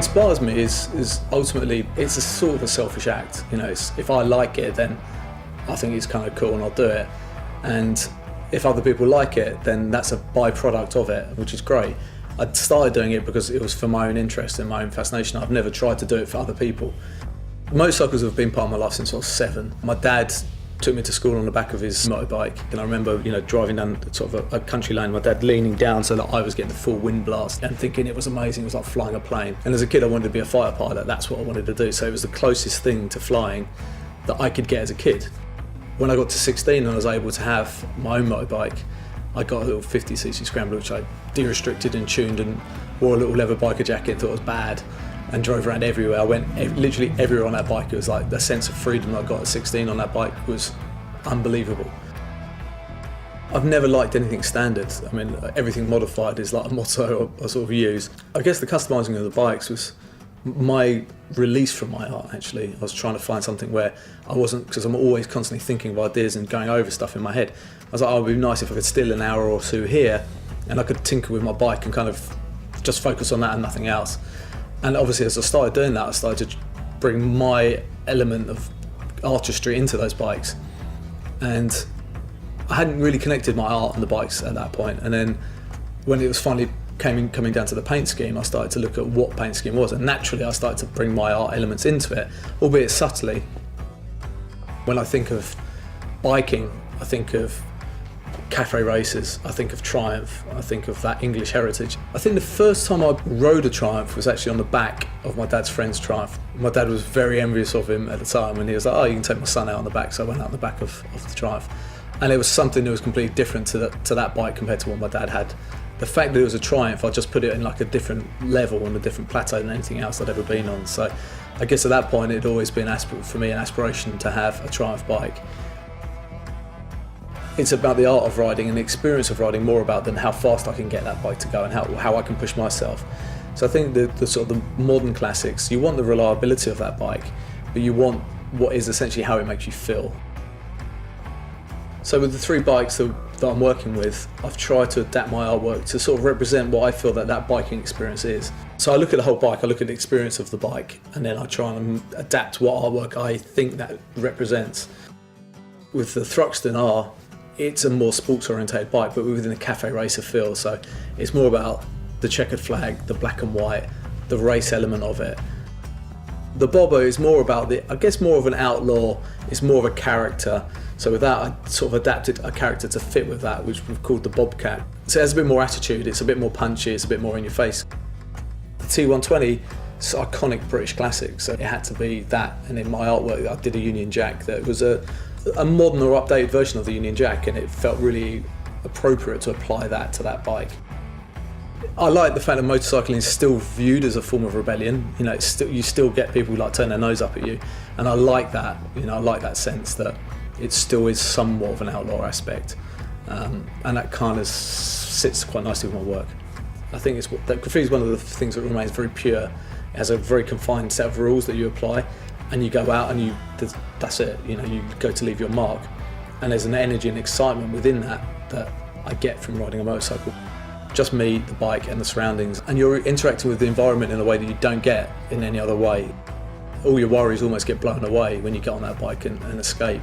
inspires me is ultimately, it's a sort of a selfish act. You know, if I like it, then I think it's kind of cool and I'll do it. And if other people like it, then that's a byproduct of it, which is great. I started doing it because it was for my own interest and my own fascination. I've never tried to do it for other people. Motorcycles have been part of my life since I was 7. My dad took me to school on the back of his motorbike, and I remember, you know, driving down sort of a country lane, my dad leaning down so that I was getting the full wind blast and thinking it was amazing. It was like flying a plane. And as a kid I wanted to be a fighter pilot. That's what I wanted to do. So it was the closest thing to flying that I could get as a kid. When I got to 16 and I was able to have my own motorbike, I got a little 50cc Scrambler which I de-restricted and tuned, and wore a little leather biker jacket, thought it was bad, and drove around everywhere. I went literally everywhere on that bike. It was like the sense of freedom I got at 16 on that bike was unbelievable. I've never liked anything standard. I mean, everything modified is like a motto I sort of use. I guess the customising of the bikes was my release from my art, actually. I was trying to find something where I wasn't, because I'm always constantly thinking of ideas and going over stuff in my head. I was like, oh, it would be nice if I could steal an hour or two here and I could tinker with my bike and kind of just focus on that and nothing else. And obviously as I started doing that, I started to bring my element of artistry into those bikes. And I hadn't really connected my art and the bikes at that point. And then when it was finally coming down to the paint scheme, I started to look at what paint scheme was, and naturally I started to bring my art elements into it, albeit subtly. When I think of biking, I think of cafe races, I think of Triumph, I think of that English heritage. I think the first time I rode a Triumph was actually on the back of my dad's friend's Triumph. My dad was very envious of him at the time, and he was like, oh, you can take my son out on the back, so I went out on the back of the Triumph. And it was something that was completely different to that bike compared to what my dad had. The fact that it was a Triumph, I just put it in like a different level and a different plateau than anything else I'd ever been on. So I guess at that point it'd always been for me an aspiration to have a Triumph bike. It's about the art of riding and the experience of riding more about than how fast I can get that bike to go and how I can push myself. So I think the sort of the modern classics, you want the reliability of that bike, but you want what is essentially how it makes you feel. So with the 3 bikes that I'm working with, I've tried to adapt my artwork to sort of represent what I feel that biking experience is. So I look at the whole bike, I look at the experience of the bike, and then I try and adapt what artwork I think that represents. With the Thruxton R, it's a more sports orientated bike, but within a cafe racer feel. So it's more about the checkered flag, the black and white, the race element of it. The Bobbo is more about I guess more of an outlaw, it's more of a character. So with that, I sort of adapted a character to fit with that, which we've called the Bobcat. So it has a bit more attitude, it's a bit more punchy, it's a bit more in your face. The T120 is an iconic British classic, so it had to be that. And in my artwork, I did a Union Jack that was a modern or updated version of the Union Jack, and it felt really appropriate to apply that to that bike. I like the fact that motorcycling is still viewed as a form of rebellion. You know, you still get people who like turn their nose up at you, and I like that. You know, I like that sense that it still is somewhat of an outlaw aspect, and that kind of sits quite nicely with my work. I think that graffiti is one of the things that remains very pure. It has a very confined set of rules that you apply, and you go out and that's it. You know, you go to leave your mark, and there's an energy and excitement within that I get from riding a motorcycle. Just me, the bike, and the surroundings, and you're interacting with the environment in a way that you don't get in any other way. All your worries almost get blown away when you get on that bike and escape.